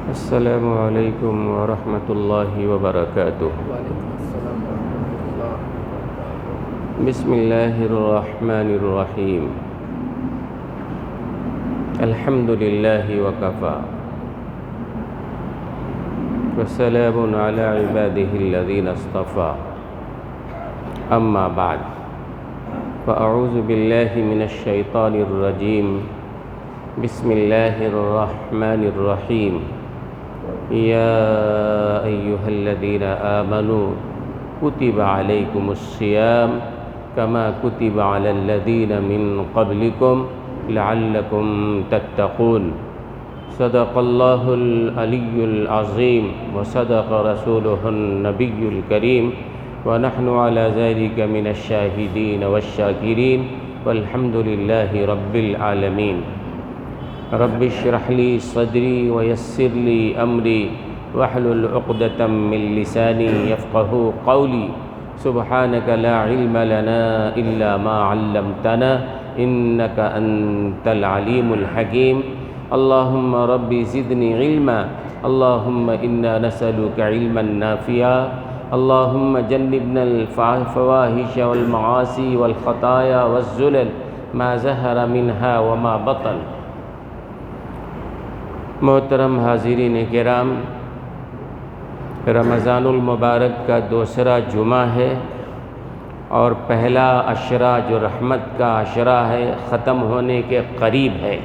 السلام علیکم ورحمۃ اللہ وبرکاتہ۔ بسم اللہ الرحمن الرحیم۔ الحمد للہ وکفی وسلام علی عبادہ الذین اصطفی، اما بعد فاعوذ باللہ من الشیطان الرجیم۔ بسم اللہ الرحمن الرحیم۔ یا ایہا الذین آمنوا کتب علیکم الصیام کما کتب علی الذین من قبلکم لعلکم تتقون۔ صدق اللہ العلی العظیم وصدق رسولہ النبی الکریم، ونحن علی ذلک من الشاہدین والشاکرین، والحمد للہ رب العالمین۔ رب اشرح لی صدری ویسر لی امری واحلل عقدۃ من لسانی یفقہوا قولی۔ سبحانک لا علم لنا الا ما علمتنا انک انت العلیم الحکیم۔ اللہم رب زدنی علما، اللہم انا نسألک علما نافعا، اللہم جنبنا الفواحش والمعاصی والخطایا والزلل ما ظہر منہا وما بطن۔ محترم حاضرین کرام، رمضان المبارک کا دوسرا جمعہ ہے اور پہلا عشرہ جو رحمت کا عشرہ ہے ختم ہونے کے قریب ہے۔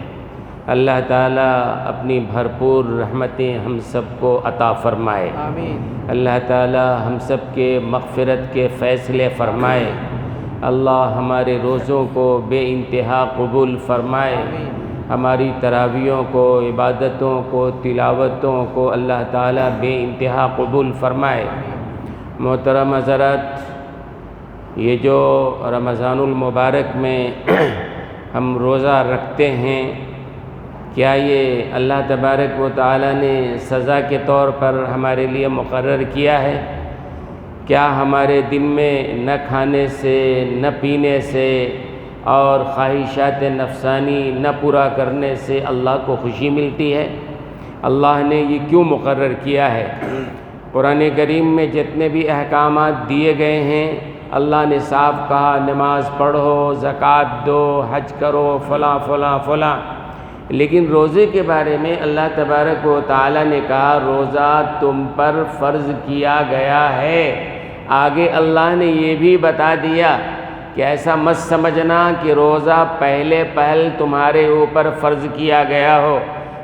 اللہ تعالیٰ اپنی بھرپور رحمتیں ہم سب کو عطا فرمائے۔ آمین۔ اللہ تعالیٰ ہم سب کے مغفرت کے فیصلے فرمائے۔ اللہ ہمارے روزوں کو بے انتہا قبول فرمائے۔ ہماری تراویحوں کو، عبادتوں کو، تلاوتوں کو اللہ تعالیٰ بے انتہا قبول فرمائے۔ محترم حضرات، یہ جو رمضان المبارک میں ہم روزہ رکھتے ہیں، کیا یہ اللہ تبارک و تعالیٰ نے سزا کے طور پر ہمارے لیے مقرر کیا ہے؟ کیا ہمارے دن میں نہ کھانے سے، نہ پینے سے اور خواہشات نفسانی نہ پورا کرنے سے اللہ کو خوشی ملتی ہے؟ اللہ نے یہ کیوں مقرر کیا ہے؟ قرآن کریم میں جتنے بھی احکامات دیے گئے ہیں، اللہ نے صاف کہا نماز پڑھو، زکوٰۃ دو، حج کرو، فلاں فلاں فلاں۔ لیکن روزے کے بارے میں اللہ تبارک و تعالیٰ نے کہا روزہ تم پر فرض کیا گیا ہے۔ آگے اللہ نے یہ بھی بتا دیا کہ ایسا مت سمجھنا کہ روزہ پہل تمہارے اوپر فرض کیا گیا ہو،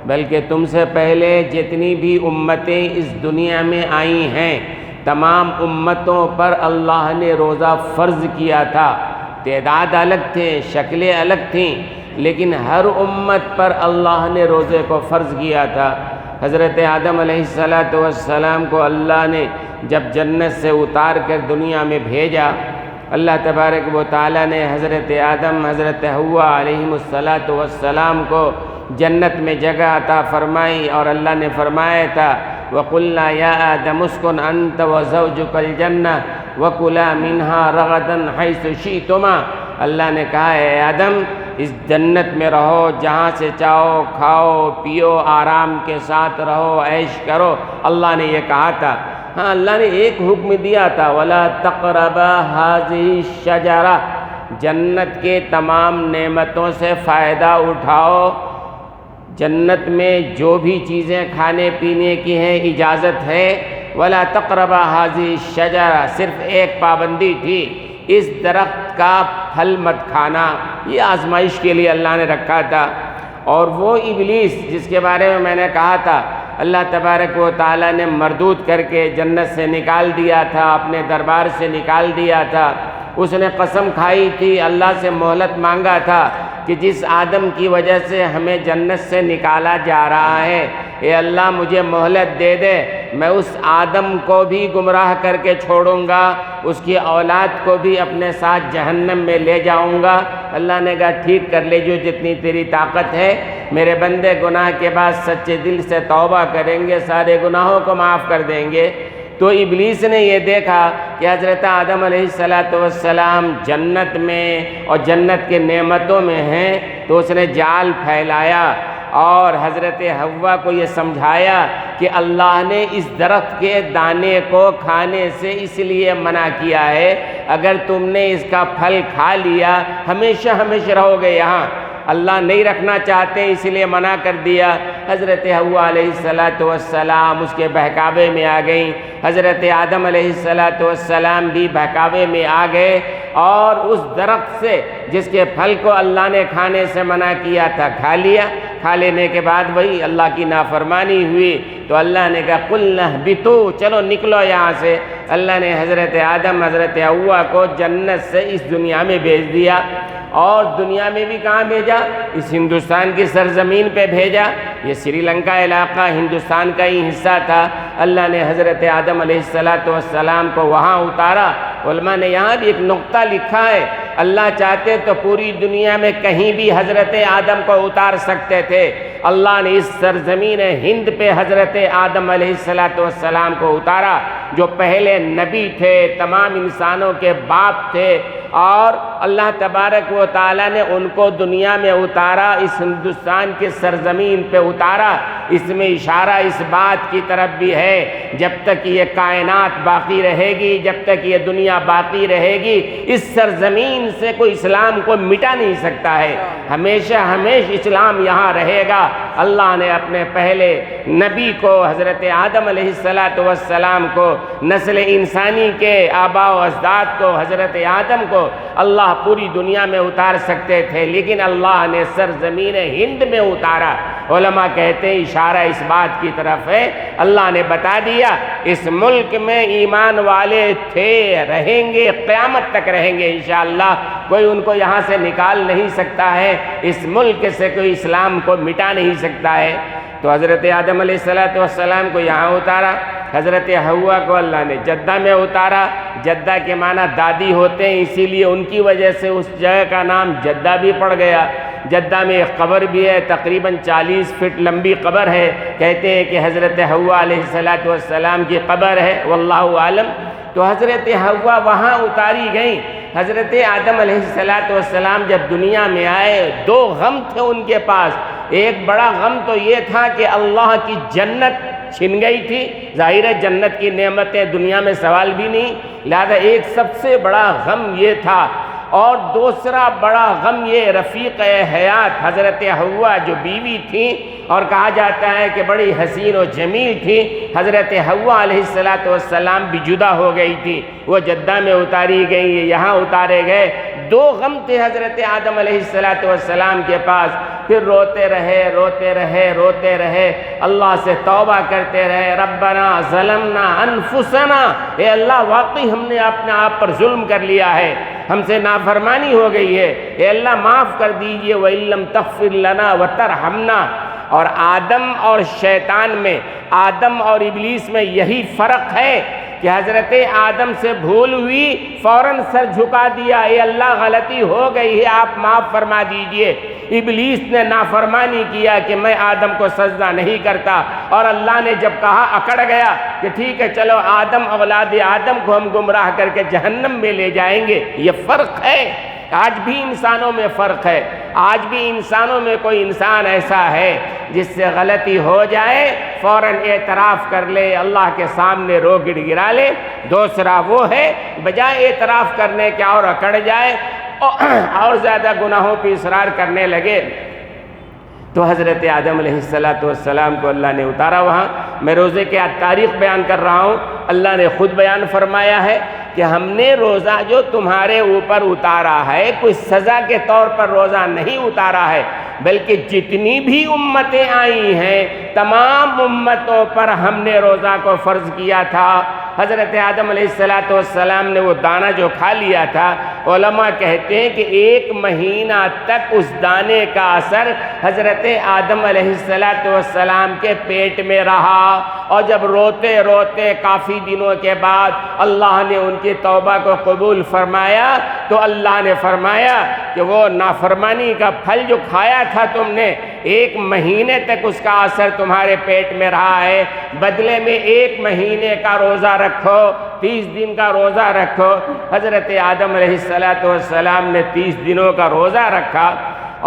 بلکہ تم سے پہلے جتنی بھی امتیں اس دنیا میں آئی ہیں تمام امتوں پر اللہ نے روزہ فرض کیا تھا۔ تعداد الگ تھے، شکلیں الگ تھیں، لیکن ہر امت پر اللہ نے روزے کو فرض کیا تھا۔ حضرت آدم علیہ السلام کو اللہ نے جب جنت سے اتار کر دنیا میں بھیجا، اللہ تبارک و تعالیٰ نے حضرت آدم، حضرت حوا علیہم السلام کو جنت میں جگہ عطا فرمائی، اور اللہ نے فرمایا تھا وَقُلْنَا يَا آدَمُ اسْكُنْ أَنْتَ وَزَوْجُكَ الْجَنَّةَ وَكُلَا مِنْهَا رَغَدًا حَيْثُ شِئْتُمَا۔ اللہ نے کہا اے آدم اس جنت میں رہو، جہاں سے چاہو کھاؤ پیو، آرام کے ساتھ رہو، عیش کرو۔ اللہ نے یہ کہا تھا۔ ہاں، اللہ نے ایک حکم دیا تھا وَلَا تَقْرَبَا هَٰذِهِ الشَّجَرَةَ، جنت کے تمام نعمتوں سے فائدہ اٹھاؤ۔ جنت میں جو بھی چیزیں کھانے پینے کی ہیں اجازت ہے، وَلَا تَقْرَبَا هَٰذِهِ الشَّجَرَةَ، صرف ایک پابندی تھی، اس درخت کا پھل مت کھانا۔ یہ آزمائش کے لیے اللہ نے رکھا تھا۔ اور وہ ابلیس جس کے بارے میں نے کہا تھا اللہ تبارک و تعالیٰ نے مردود کر کے جنت سے نکال دیا تھا، اپنے دربار سے نکال دیا تھا، اس نے قسم کھائی تھی، اللہ سے مہلت مانگا تھا کہ جس آدم کی وجہ سے ہمیں جنت سے نکالا جا رہا ہے، اے اللہ مجھے مہلت دے دے، میں اس آدم کو بھی گمراہ کر کے چھوڑوں گا، اس کی اولاد کو بھی اپنے ساتھ جہنم میں لے جاؤں گا۔ اللہ نے کہا ٹھیک کر لے جو جتنی تیری طاقت ہے، میرے بندے گناہ کے بعد سچے دل سے توبہ کریں گے، سارے گناہوں کو معاف کر دیں گے تو ابلیس نے یہ دیکھا کہ حضرت آدم علیہ السلام جنت میں اور جنت کے نعمتوں میں ہیں، تو اس نے جال پھیلایا اور حضرت حوا کو یہ سمجھایا کہ اللہ نے اس درخت کے دانے کو کھانے سے اس لیے منع کیا ہے، اگر تم نے اس کا پھل کھا لیا ہمیشہ ہمیشہ رہو گے یہاں، اللہ نہیں رکھنا چاہتے اس لیے منع کر دیا۔ حضرت حوا علیہ السلام اس کے بہکاوے میں آ گئیں، حضرت آدم علیہ السلام بھی بہکاوے میں آ گئے اور اس درخت سے جس کے پھل کو اللہ نے کھانے سے منع کیا تھا کھا لیا۔ کھا لینے کے بعد وہی اللہ کی نافرمانی ہوئی، تو اللہ نے کہا قُلْنَا اهْبِطُوا، چلو نکلو یہاں سے۔ اللہ نے حضرت آدم حضرت حوا کو جنت سے اس دنیا میں بھیج دیا، اور دنیا میں بھی کہاں بھیجا؟ اس ہندوستان کی سرزمین پہ بھیجا۔ یہ سری لنکا علاقہ ہندوستان کا ہی حصہ تھا۔ اللہ نے حضرت آدم علیہ السلام کو وہاں اتارا۔ علماء نے یہاں بھی ایک نقطہ لکھا ہے، اللہ چاہتے تو پوری دنیا میں کہیں بھی حضرت آدم کو اتار سکتے تھے، اللہ نے اس سرزمین ہند پہ حضرت آدم علیہ السلام کو اتارا، جو پہلے نبی تھے، تمام انسانوں کے باپ تھے، اور اللہ تبارک و تعالیٰ نے ان کو دنیا میں اتارا، اس ہندوستان کی سرزمین پہ اتارا۔ اس میں اشارہ اس بات کی طرف بھی ہے، جب تک یہ کائنات باقی رہے گی، جب تک یہ دنیا باقی رہے گی، اس سرزمین سے کوئی اسلام کو مٹا نہیں سکتا ہے، ہمیشہ ہمیشہ اسلام یہاں رہے گا۔ اللہ نے اپنے پہلے نبی کو حضرت آدم علیہ السلام کو، نسل انسانی کے آباء و اجداد کو، حضرت آدم کو اللہ پوری دنیا میں اتار سکتے تھے، لیکن اللہ نے سرزمین ہند میں اتارا۔ علماء کہتے ہیں اشارہ اس بات کی طرف ہے، اللہ نے بتا دیا اس ملک میں ایمان والے تھے، رہیں گے، قیامت تک رہیں گے انشاءاللہ، کوئی ان کو یہاں سے نکال نہیں سکتا ہے، اس ملک سے کوئی اسلام کو مٹا نہیں سکتا ہے۔ تو حضرت آدم علیہ السلام کو یہاں اتارا، حضرت حوا کو اللہ نے جدہ میں اتارا۔ جدہ کے معنی دادی ہوتے ہیں، اسی لیے ان کی وجہ سے اس جگہ کا نام جدہ بھی پڑ گیا۔ جدہ میں ایک قبر بھی ہے، تقریباً 40 فٹ لمبی قبر ہے، کہتے ہیں کہ حضرت حوا علیہ السلام کی قبر ہے، واللہ عالم۔ تو حضرت حوا وہاں اتاری گئیں۔ حضرت آدم علیہ السلام جب دنیا میں آئے، 2 غم تھے ان کے پاس۔ ایک بڑا غم تو یہ تھا کہ اللہ کی جنت چھن گئی تھی، ظاہر ہے جنت کی نعمتیں دنیا میں سوال بھی نہیں، لہذا ایک سب سے بڑا غم یہ تھا، اور دوسرا بڑا غم یہ رفیق حیات حضرت حوا جو بیوی تھی، اور کہا جاتا ہے کہ بڑی حسین و جمیل تھی، حضرت حوا علیہ السلام بھی جدا ہو گئی تھی، وہ جدہ میں اتاری گئی، یہاں اتارے گئے۔ 2 غم تھے حضرت آدم علیہ السلام کے پاس۔ پھر روتے رہے روتے رہے روتے رہے، اللہ سے توبہ کرتے رہے، ربنا ظلمنا انفسنا، اے اللہ واقعی ہم نے اپنے آپ پر ظلم کر لیا ہے، ہم سے نافرمانی ہو گئی ہے، اے اللہ معاف کر دیجئے، وَإِن لَّمْ تَغْفِرْ لَنَا وَتَرْحَمْنَا۔ اور آدم اور شیطان میں، آدم اور ابلیس میں یہی فرق ہے کہ حضرت آدم سے بھول ہوئی، فوراً سر جھکا دیا، اے اللہ غلطی ہو گئی ہے آپ معاف فرما دیجئے۔ ابلیس نے نافرمانی کیا کہ میں آدم کو سجدہ نہیں کرتا، اور اللہ نے جب کہا اکڑ گیا کہ ٹھیک ہے چلو آدم اولاد آدم کو ہم گمراہ کر کے جہنم میں لے جائیں گے۔ یہ فرق ہے، آج بھی انسانوں میں فرق ہے، آج بھی انسانوں میں کوئی انسان ایسا ہے جس سے غلطی ہو جائے فوراً اعتراف کر لے، اللہ کے سامنے رو گڑ گرا لے۔ دوسرا وہ ہے بجائے اعتراف کرنے کے اور اکڑ جائے اور زیادہ گناہوں پہ اصرار کرنے لگے۔ تو حضرت آدم علیہ السلام کو اللہ نے اتارا وہاں۔ میں روزے کے تاریخ بیان کر رہا ہوں، اللہ نے خود بیان فرمایا ہے کہ ہم نے روزہ جو تمہارے اوپر اتارا ہے کوئی سزا کے طور پر روزہ نہیں اتارا ہے، بلکہ جتنی بھی امتیں آئی ہیں تمام امتوں پر ہم نے روزہ کو فرض کیا تھا۔ حضرت آدم علیہ السلام نے وہ دانہ جو کھا لیا تھا، علماء کہتے ہیں کہ 1 مہینہ تک اس دانے کا اثر حضرت آدم علیہ السلام کے پیٹ میں رہا، اور جب روتے روتے کافی دنوں کے بعد اللہ نے ان کی توبہ کو قبول فرمایا، تو اللہ نے فرمایا کہ وہ نافرمانی کا پھل جو کھایا تھا تم نے، 1 مہینے تک اس کا اثر تمہارے پیٹ میں رہا ہے، بدلے میں 1 مہینے کا روزہ رکھو، 30 دن کا روزہ رکھو۔ حضرت آدم علیہ السلام نے 30 دنوں کا روزہ رکھا،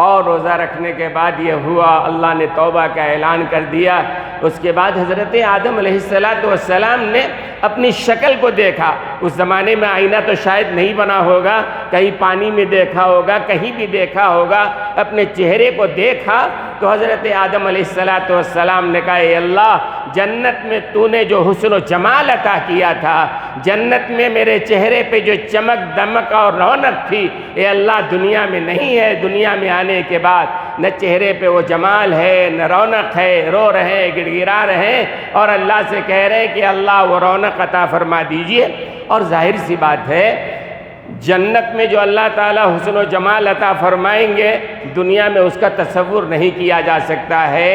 اور روزہ رکھنے کے بعد یہ ہوا، اللہ نے توبہ کا اعلان کر دیا۔ اس کے بعد حضرت آدم علیہ السلام نے اپنی شکل کو دیکھا۔ اس زمانے میں آئینہ تو شاید نہیں بنا ہوگا، کہیں پانی میں دیکھا ہوگا، کہیں بھی دیکھا ہوگا، اپنے چہرے کو دیکھا تو حضرت آدم علیہ السلام نے کہا، اے اللہ، جنت میں تو نے جو حسن و جمال عطا کیا تھا، جنت میں میرے چہرے پہ جو چمک دمک اور رونق تھی، اے اللہ دنیا میں نہیں ہے۔ دنیا میں آنے کے بعد نہ چہرے پہ وہ جمال ہے، نہ رونق ہے، رو رہے ہیں، گڑ گڑا رہے ہیں، اور اللہ سے کہہ رہے ہیں کہ اللہ وہ رونق عطا فرما دیجئے۔ اور ظاہر سی بات ہے، جنت میں جو اللہ تعالیٰ حسن و جمال عطا فرمائیں گے، دنیا میں اس کا تصور نہیں کیا جا سکتا ہے۔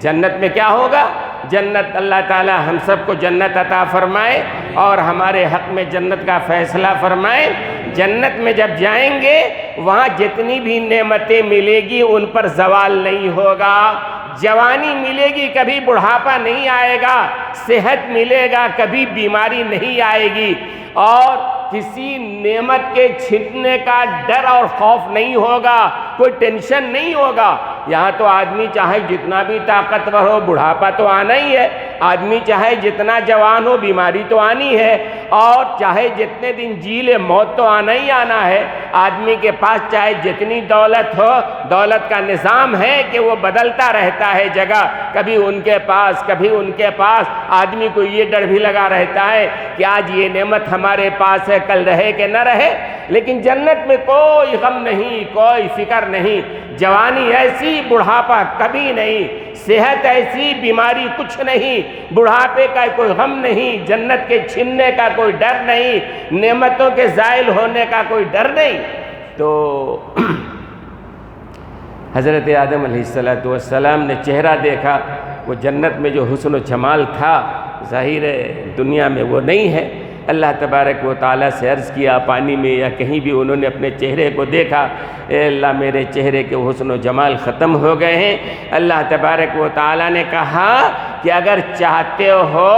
جنت میں کیا ہوگا؟ جنت، اللہ تعالیٰ ہم سب کو جنت عطا فرمائے اور ہمارے حق میں جنت کا فیصلہ فرمائے۔ جنت میں جب جائیں گے، وہاں جتنی بھی نعمتیں ملے گی ان پر زوال نہیں ہوگا۔ جوانی ملے گی، کبھی بڑھاپا نہیں آئے گا، صحت ملے گا، کبھی بیماری نہیں آئے گی، اور کسی نعمت کے چھننے کا ڈر اور خوف نہیں ہوگا، کوئی ٹینشن نہیں ہوگا۔ یہاں تو آدمی چاہے جتنا بھی طاقتور ہو، بڑھاپا تو آنا ہی ہے، آدمی چاہے جتنا جوان ہو، بیماری تو آنی ہے، اور چاہے جتنے دن جی لے، موت تو آنا ہی آنا ہے۔ آدمی کے پاس چاہے جتنی دولت ہو، دولت کا نظام ہے کہ وہ بدلتا رہتا ہے جگہ، کبھی ان کے پاس، کبھی ان کے پاس۔ آدمی کو یہ ڈر بھی لگا رہتا ہے کہ آج یہ نعمت ہمارے پاس ہے، کل رہے کہ نہ رہے۔ لیکن جنت میں کوئی غم نہیں، کوئی فکر نہیں، جوانی ایسی، بڑھاپا کبھی نہیں، صحت ایسی، بیماری کچھ نہیں، بڑھاپے کا کوئی غم نہیں، جنت کے چھننے کا کوئی ڈر نہیں، نعمتوں کے زائل ہونے کا کوئی ڈر نہیں۔ تو حضرت آدم علیہ السلام نے چہرہ دیکھا، وہ جنت میں جو حسن و جمال تھا، ظاہر ہے دنیا میں وہ نہیں ہے۔ اللہ تبارک و تعالیٰ سے عرض کیا، پانی میں یا کہیں بھی انہوں نے اپنے چہرے کو دیکھا، اے اللہ میرے چہرے کے حسن و جمال ختم ہو گئے ہیں۔ اللہ تبارک و تعالیٰ نے کہا کہ اگر چاہتے ہو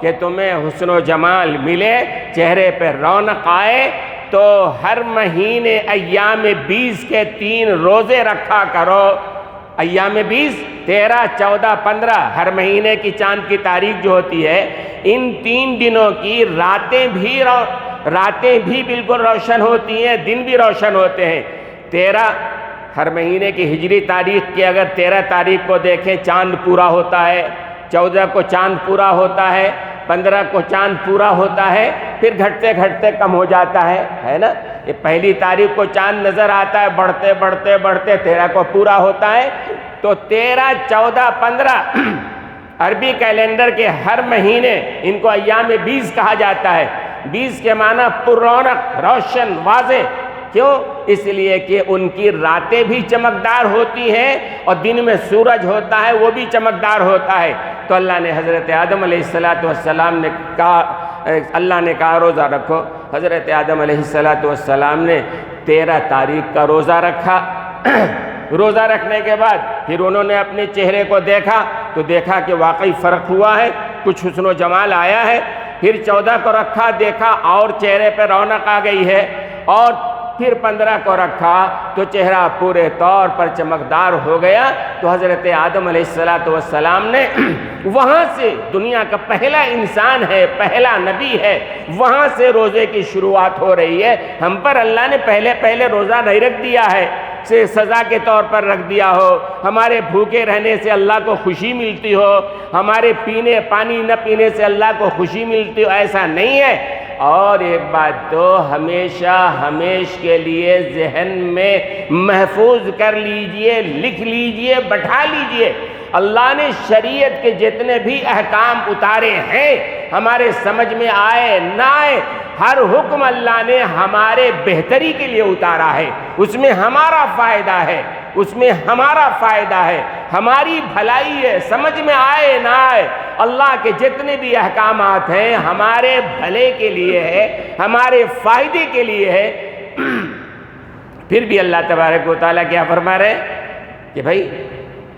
کہ تمہیں حسن و جمال ملے، چہرے پہ رونق آئے، تو ہر مہینے ایام 20 کے 3 روزے رکھا کرو۔ ایام 20، 13، 14، 15، ہر مہینے کی چاند کی تاریخ جو ہوتی ہے، ان 3 دنوں کی راتیں بھی بالکل روشن ہوتی ہیں، دن بھی روشن ہوتے ہیں۔ 13 ہر مہینے کی ہجری تاریخ کی اگر 13 تاریخ کو دیکھیں، چاند پورا ہوتا ہے، 14 کو چاند پورا ہوتا ہے، 15 کو چاند پورا ہوتا ہے، پھر گھٹتے گھٹتے کم ہو جاتا ہے نا۔ یہ پہلی تاریخ کو چاند نظر آتا ہے، بڑھتے بڑھتے بڑھتے 13 کو پورا ہوتا ہے۔ تو 13، 14، 15 عربی کیلنڈر کے ہر مہینے، ان کو ایام 20 کہا جاتا ہے۔ 20 کے معنی پر رونق، روشن، واضح۔ کیوں؟ اس لیے کہ ان کی راتیں بھی چمکدار ہوتی ہیں، اور دن میں سورج ہوتا ہے، وہ بھی چمکدار ہوتا ہے۔ تو اللہ نے حضرت آدم علیہ السلام نے کہا، اللہ نے کہا روزہ رکھو۔ حضرت آدم علیہ السلام نے 13 تاریخ کا روزہ رکھا۔ روزہ رکھنے کے بعد پھر انہوں نے اپنے چہرے کو دیکھا، تو دیکھا کہ واقعی فرق ہوا ہے، کچھ حسن و جمال آیا ہے۔ پھر 14 کو رکھا، دیکھا اور چہرے پہ رونق آ گئی ہے، اور پھر 15 کو رکھا تو چہرہ پورے طور پر چمکدار ہو گیا۔ تو حضرت آدم علیہ السلام نے وہاں سے، دنیا کا پہلا انسان ہے، پہلا نبی ہے، وہاں سے روزے کی شروعات ہو رہی ہے۔ ہم پر اللہ نے پہلے روزہ نہیں رکھ دیا ہے سے سزا کے طور پر رکھ دیا ہو، ہمارے بھوکے رہنے سے اللہ کو خوشی ملتی ہو، ہمارے پانی نہ پینے سے اللہ کو خوشی ملتی ہو، ایسا نہیں ہے۔ اور ایک بات تو ہمیش کے لیے ذہن میں محفوظ کر لیجئے، لکھ لیجئے، بٹھا لیجئے، اللہ نے شریعت کے جتنے بھی احکام اتارے ہیں، ہمارے سمجھ میں آئے نہ آئے، ہر حکم اللہ نے ہمارے بہتری کے لیے اتارا ہے، اس میں ہمارا فائدہ ہے، اس میں ہمارا فائدہ ہے، ہماری بھلائی ہے، سمجھ میں آئے نہ آئے، اللہ کے جتنے بھی احکامات ہیں ہمارے بھلے کے لیے ہے، ہمارے فائدے کے لیے ہے۔ پھر بھی اللہ تبارک و تعالیٰ کیا فرما رہے ہیں کہ بھائی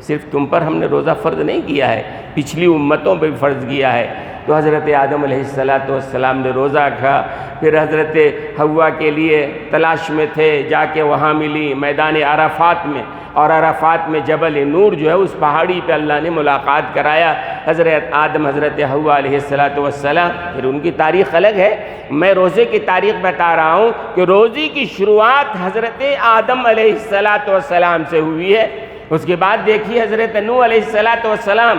صرف تم پر ہم نے روزہ فرض نہیں کیا ہے، پچھلی امتوں پہ بھی فرض کیا ہے۔ تو حضرت آدم علیہ السلام نے روزہ رکھا، پھر حضرت حوا کے لیے تلاش میں تھے، جا کے وہاں ملی میدان عرفات میں، اور عرفات میں جبل نور جو ہے اس پہاڑی پہ اللہ نے ملاقات کرایا حضرت آدم حضرت حوا علیہ السلام۔ پھر ان کی تاریخ الگ ہے، میں روزے کی تاریخ بتا رہا ہوں کہ روزے کی شروعات حضرت آدم علیہ السلام سے ہوئی ہے۔ اس کے بعد دیکھیے حضرت نوح علیہ السلام،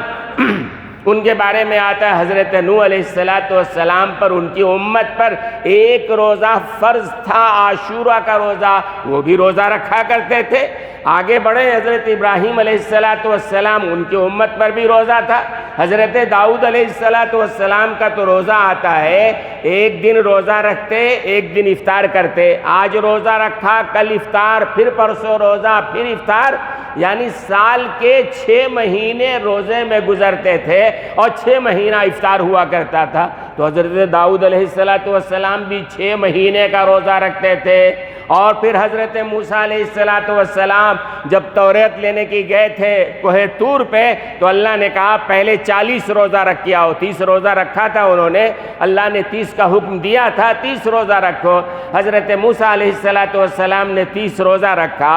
ان کے بارے میں آتا ہے حضرت نوح علیہ السلام پر، ان کی امت پر ایک روزہ فرض تھا، عاشورہ کا روزہ، وہ بھی روزہ رکھا کرتے تھے۔ آگے بڑھے حضرت ابراہیم علیہ السلام، ان کی امت پر بھی روزہ تھا۔ حضرت داؤد علیہ السلام کا تو روزہ آتا ہے، ایک دن روزہ رکھتے، ایک دن افطار کرتے، آج روزہ رکھا، کل افطار، پھر پرسوں روزہ، پھر افطار، یعنی سال کے 6 مہینے روزے میں گزرتے تھے اور 6 مہینہ افطار ہوا کرتا تھا۔ تو حضرت داؤد علیہ السلام بھی 6 مہینے کا روزہ رکھتے تھے۔ اور پھر حضرت موسیٰ علیہ السلام جب توریت لینے کی گئے تھے کوہ طور پہ، تو اللہ نے کہا پہلے 40 روزہ رکھ کے آؤ۔ 30 روزہ رکھا تھا انہوں نے، اللہ نے 30 کا حکم دیا تھا، 30 روزہ رکھو۔ حضرت موسیٰ علیہ السلام نے 30 روزہ رکھا،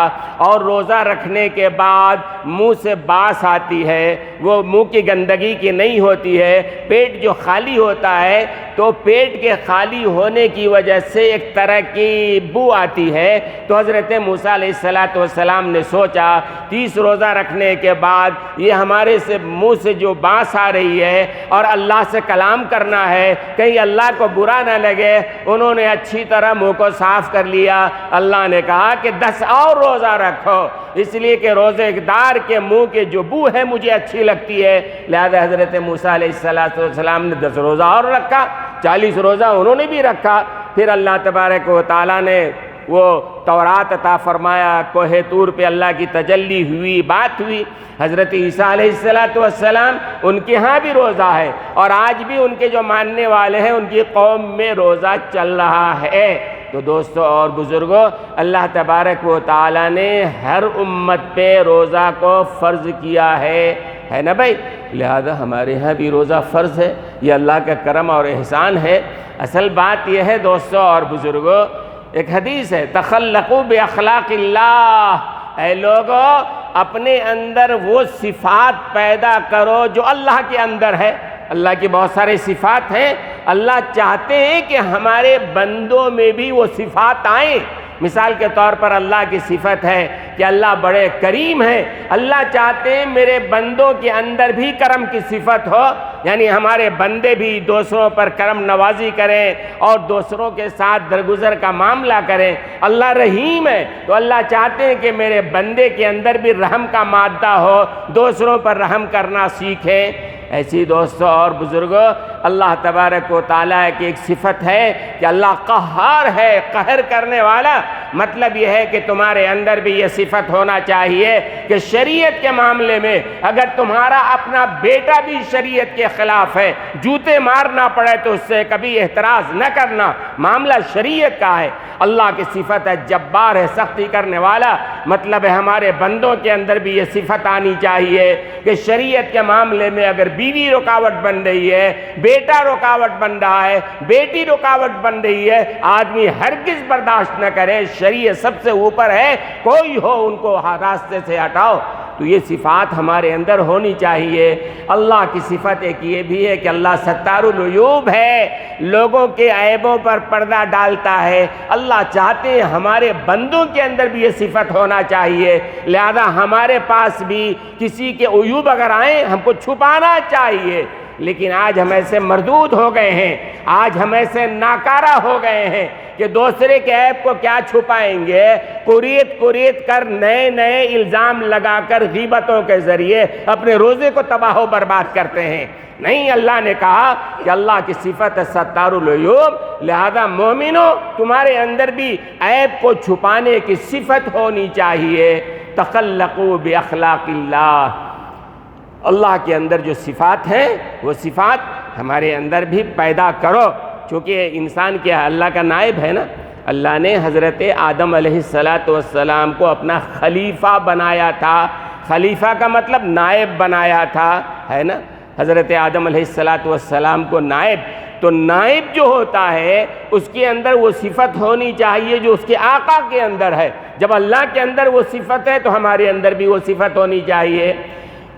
اور روزہ رکھنے کے بعد منہ سے باس آتی ہے، وہ منہ کی گندگی کی نہیں ہوتی ہے، پیٹ جو خالی ہوتا ہے تو پیٹ کے خالی ہونے کی وجہ سے ایک طرح کی بو آتی ہے۔ تو حضرت موسیٰ علیہ السلام نے سوچا 30 روزہ رکھنے کے بعد یہ ہمارے منہ سے جو بانس آ رہی ہے اور اللہ سے کلام کرنا ہے، کہیں اللہ کو برا نہ لگے۔ انہوں نے اچھی طرح منہ کو صاف کر لیا۔ اللہ نے کہا کہ 10 اور روزہ رکھو، اس لیے کہ روزے دار کے منہ کے جو بو ہے مجھے اچھی لگتی ہے۔ لہذا حضرت موسیٰ علیہ السلام نے 10 روزہ اور رکھا، 40 روزہ انہوں نے بھی رکھا۔ پھر اللہ تبارک و تعالیٰ نے وہ تورات عطا فرمایا، کوہ طور پہ اللہ کی تجلی ہوئی، بات ہوئی۔ حضرت عیسیٰ علیہ السلام ان کے ہاں بھی روزہ ہے، اور آج بھی ان کے جو ماننے والے ہیں ان کی قوم میں روزہ چل رہا ہے۔ تو دوستو اور بزرگوں، اللہ تبارک و تعالیٰ نے ہر امت پہ روزہ کو فرض کیا ہے نا بھائی؟ لہذا ہمارے ہاں بھی روزہ فرض ہے، یہ اللہ کا کرم اور احسان ہے۔ اصل بات یہ ہے دوستو اور بزرگوں، ایک حدیث ہے، تخلقوا باخلاق اللہ، اے لوگوں اپنے اندر وہ صفات پیدا کرو جو اللہ کے اندر ہے۔ اللہ کی بہت سارے صفات ہیں، اللہ چاہتے ہیں کہ ہمارے بندوں میں بھی وہ صفات آئیں۔ مثال کے طور پر اللہ کی صفت ہے کہ اللہ بڑے کریم ہیں، اللہ چاہتے ہیں میرے بندوں کے اندر بھی کرم کی صفت ہو، یعنی ہمارے بندے بھی دوسروں پر کرم نوازی کریں اور دوسروں کے ساتھ درگزر کا معاملہ کریں۔ اللہ رحیم ہے، تو اللہ چاہتے ہیں کہ میرے بندے کے اندر بھی رحم کا مادہ ہو، دوسروں پر رحم کرنا سیکھیں۔ ایسی دوستوں اور بزرگوں، اللہ تبارک و تعالیٰ کی ایک صفت ہے کہ اللہ قہار ہے، قہر کرنے والا۔ مطلب یہ ہے کہ تمہارے اندر بھی یہ صفت ہونا چاہیے کہ شریعت کے معاملے میں اگر تمہارا اپنا بیٹا بھی شریعت کے خلاف ہے، جوتے مارنا پڑے تو اس سے کبھی احتراز نہ کرنا، معاملہ شریعت کا ہے۔ اللہ کی صفت ہے جبار ہے، سختی کرنے والا۔ مطلب ہے ہمارے بندوں کے اندر بھی یہ صفت آنی چاہیے کہ شریعت کے معاملے میں اگر بیوی رکاوٹ بن رہی ہے، بیٹا رکاوٹ بن رہا ہے، بیٹی رکاوٹ بن رہی ہے، آدمی ہرگز برداشت نہ کرے، شریعت سب سے اوپر ہے، کوئی ہو ان کو راستے سے ہٹاؤ۔ تو یہ صفات ہمارے اندر ہونی چاہیے۔ اللہ کی صفت ایک یہ بھی ہے کہ اللہ ستار العیوب ہے، لوگوں کے عیبوں پر پردہ ڈالتا ہے۔ اللہ چاہتے ہیں ہمارے بندوں کے اندر بھی یہ صفت ہونا چاہیے، لہذا ہمارے پاس بھی کسی کے عیوب اگر آئیں ہم کو چھپانا چاہیے۔ لیکن آج ہم ایسے مردود ہو گئے ہیں، آج ہم ایسے ناکارہ ہو گئے ہیں کہ دوسرے کے عیب کو کیا چھپائیں گے، کوریت کر نئے نئے الزام لگا کر غیبتوں کے ذریعے اپنے روزے کو تباہ و برباد کرتے ہیں۔ نہیں، اللہ نے کہا کہ اللہ کی صفت ہے ستار العیوب، لہذا مومنوں تمہارے اندر بھی عیب کو چھپانے کی صفت ہونی چاہیے۔ تخلقوا باخلاق اللہ، اللہ کے اندر جو صفات ہیں وہ صفات ہمارے اندر بھی پیدا کرو، چونکہ انسان کیا اللہ کا نائب ہے نا۔ اللہ نے حضرت آدم علیہ السلام کو اپنا خلیفہ بنایا تھا۔ خلیفہ کا مطلب نائب بنایا تھا، ہے نا، حضرت آدم علیہ السلام کو نائب. تو نائب جو ہوتا ہے اس کے اندر وہ صفت ہونی چاہیے جو اس کے آقا کے اندر ہے. جب اللہ کے اندر وہ صفت ہے تو ہمارے اندر بھی وہ صفت ہونی چاہیے.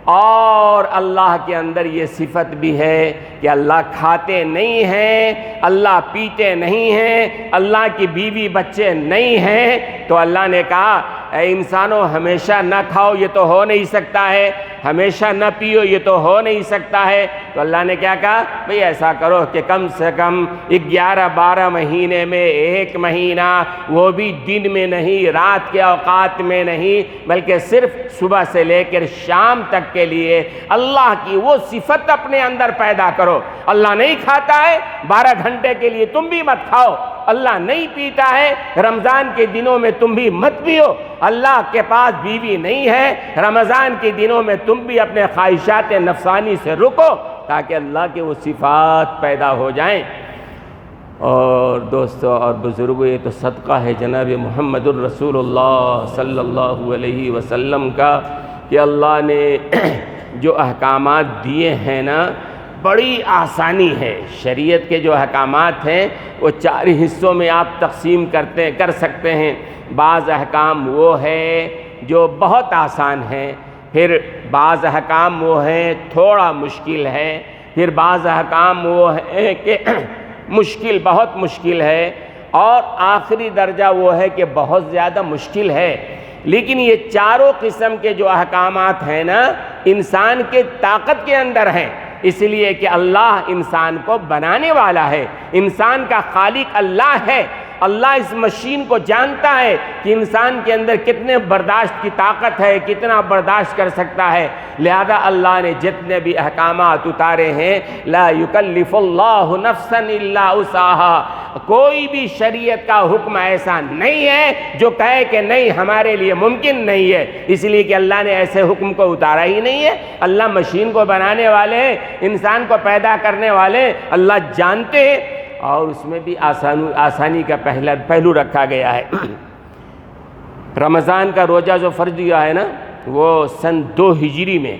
اور اللہ کے اندر یہ صفت بھی ہے کہ اللہ کھاتے نہیں ہیں، اللہ پیتے نہیں ہیں، اللہ کی بیوی بچے نہیں ہیں. تو اللہ نے کہا اے انسانوں ہمیشہ نہ کھاؤ، یہ تو ہو نہیں سکتا ہے، ہمیشہ نہ پیو، یہ تو ہو نہیں سکتا ہے. تو اللہ نے کیا کہا؟ بھئی ایسا کرو کہ کم سے کم 11-12 مہینے میں ایک مہینہ، وہ بھی دن میں نہیں، رات کے اوقات میں نہیں، بلکہ صرف صبح سے لے کر شام تک کے لیے اللہ کی وہ صفت اپنے اندر پیدا کرو. اللہ نہیں کھاتا ہے، 12 گھنٹے کے لیے تم بھی مت کھاؤ. اللہ نہیں پیتا ہے، رمضان کے دنوں میں تم بھی مت پیو. اللہ کے پاس بیوی نہیں ہے، رمضان کے دنوں میں تم بھی اپنے خواہشات نفسانی سے رکو تاکہ اللہ کے وہ صفات پیدا ہو جائیں. اور دوستو اور بزرگوں، یہ تو صدقہ ہے جناب محمد الرسول اللہ صلی اللہ علیہ وسلم کا کہ اللہ نے جو احکامات دیے ہیں نا، بڑی آسانی ہے. شریعت کے جو احکامات ہیں وہ 4 حصوں میں آپ تقسیم کر سکتے ہیں. بعض احکام وہ ہے جو بہت آسان ہیں، پھر بعض احکام وہ ہیں تھوڑا مشکل ہے، پھر بعض احکام وہ ہیں کہ مشکل، بہت مشکل ہے، اور آخری درجہ وہ ہے کہ بہت زیادہ مشکل ہے. لیکن یہ چاروں قسم کے جو احکامات ہیں نا، انسان کے طاقت کے اندر ہیں، اس لیے کہ اللہ انسان کو بنانے والا ہے، انسان کا خالق اللہ ہے. اللہ اس مشین کو جانتا ہے کہ انسان کے اندر کتنے برداشت کی طاقت ہے، کتنا برداشت کر سکتا ہے. لہذا اللہ نے جتنے بھی احکامات اتارے ہیں، لا یکلف اللہ نفسا الا وسعها، کوئی بھی شریعت کا حکم ایسا نہیں ہے جو کہے کہ نہیں ہمارے لیے ممکن نہیں ہے، اس لیے کہ اللہ نے ایسے حکم کو اتارا ہی نہیں ہے. اللہ مشین کو بنانے والے ہیں، انسان کو پیدا کرنے والے اللہ جانتے ہیں، اور اس میں بھی آسانی کا پہلو رکھا گیا ہے. رمضان کا روزہ جو فرض دیا ہے نا، وہ سن 2 ہجری میں،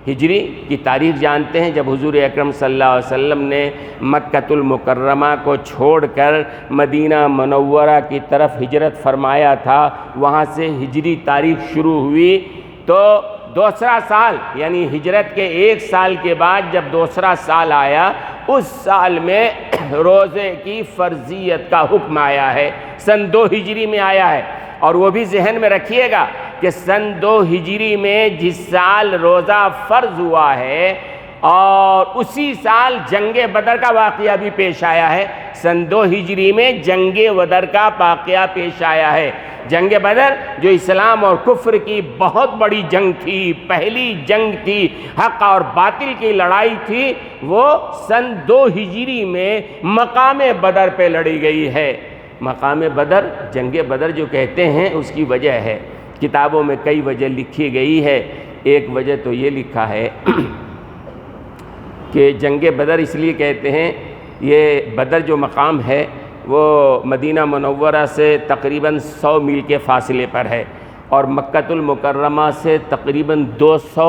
ہجری کی تاریخ جانتے ہیں، جب حضور اکرم صلی اللہ علیہ وسلم نے مکۃ المکرمہ کو چھوڑ کر مدینہ منورہ کی طرف ہجرت فرمایا تھا. وہاں سے ہجری تاریخ شروع ہوئی. تو دوسرا سال یعنی ہجرت کے 1 سال کے بعد جب دوسرا سال آیا، اس سال میں روزے کی فرضیت کا حکم آیا ہے، سن 2 ہجری میں آیا ہے. اور وہ بھی ذہن میں رکھیے گا کہ سن 2 ہجری میں جس سال روزہ فرض ہوا ہے، اور اسی سال جنگ بدر کا واقعہ بھی پیش آیا ہے. سن 2 ہجری میں جنگ بدر کا واقعہ پیش آیا ہے. جنگ بدر جو اسلام اور کفر کی بہت بڑی جنگ تھی، پہلی جنگ تھی، حق اور باطل کی لڑائی تھی، وہ سن 2 ہجری میں مقام بدر پہ لڑی گئی ہے. مقام بدر، جنگ بدر جو کہتے ہیں اس کی وجہ ہے، کتابوں میں کئی وجہ لکھی گئی ہے. ایک وجہ تو یہ لکھا ہے کہ جنگ بدر اس لیے کہتے ہیں، یہ بدر جو مقام ہے وہ مدینہ منورہ سے تقریباً 100 میل کے فاصلے پر ہے، اور مکۃ المکرمہ سے تقریباً 200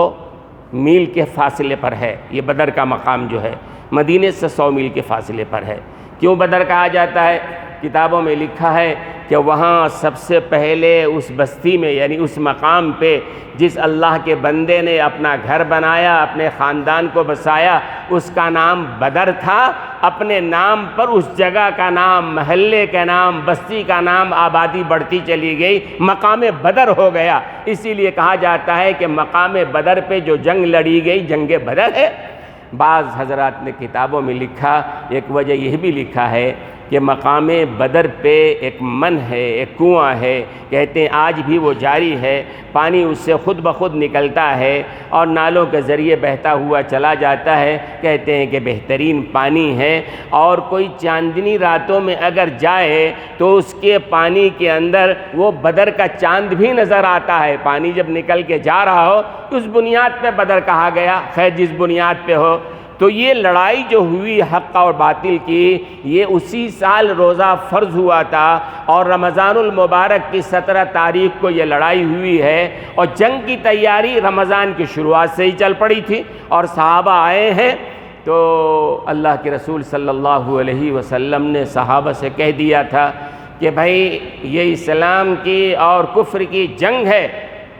میل کے فاصلے پر ہے. یہ بدر کا مقام جو ہے مدینے سے 100 میل کے فاصلے پر ہے. کیوں بدر کہا جاتا ہے؟ کتابوں میں لکھا ہے کہ وہاں سب سے پہلے اس بستی میں، یعنی اس مقام پہ جس اللہ کے بندے نے اپنا گھر بنایا، اپنے خاندان کو بسایا، اس کا نام بدر تھا. اپنے نام پر اس جگہ کا نام، محلے کا نام، بستی کا نام، آبادی بڑھتی چلی گئی، مقام بدر ہو گیا. اسی لیے کہا جاتا ہے کہ مقام بدر پہ جو جنگ لڑی گئی جنگ بدر ہے. بعض حضرات نے کتابوں میں لکھا، ایک وجہ یہ بھی لکھا ہے کہ مقام بدر پہ ایک من ہے، ایک کنواں ہے، کہتے ہیں آج بھی وہ جاری ہے، پانی اس سے خود بخود نکلتا ہے اور نالوں کے ذریعے بہتا ہوا چلا جاتا ہے. کہتے ہیں کہ بہترین پانی ہے، اور کوئی چاندنی راتوں میں اگر جائے تو اس کے پانی کے اندر وہ بدر کا چاند بھی نظر آتا ہے. پانی جب نکل کے جا رہا ہو، اس بنیاد پہ بدر کہا گیا، خیر جس بنیاد پہ ہو. تو یہ لڑائی جو ہوئی حق اور باطل کی، یہ اسی سال روزہ فرض ہوا تھا، اور رمضان المبارک کی 17 تاریخ کو یہ لڑائی ہوئی ہے، اور جنگ کی تیاری رمضان کی شروعات سے ہی چل پڑی تھی، اور صحابہ آئے ہیں۔ تو اللہ کے رسول صلی اللہ علیہ وسلم نے صحابہ سے کہہ دیا تھا کہ بھائی یہ اسلام کی اور کفر کی جنگ ہے،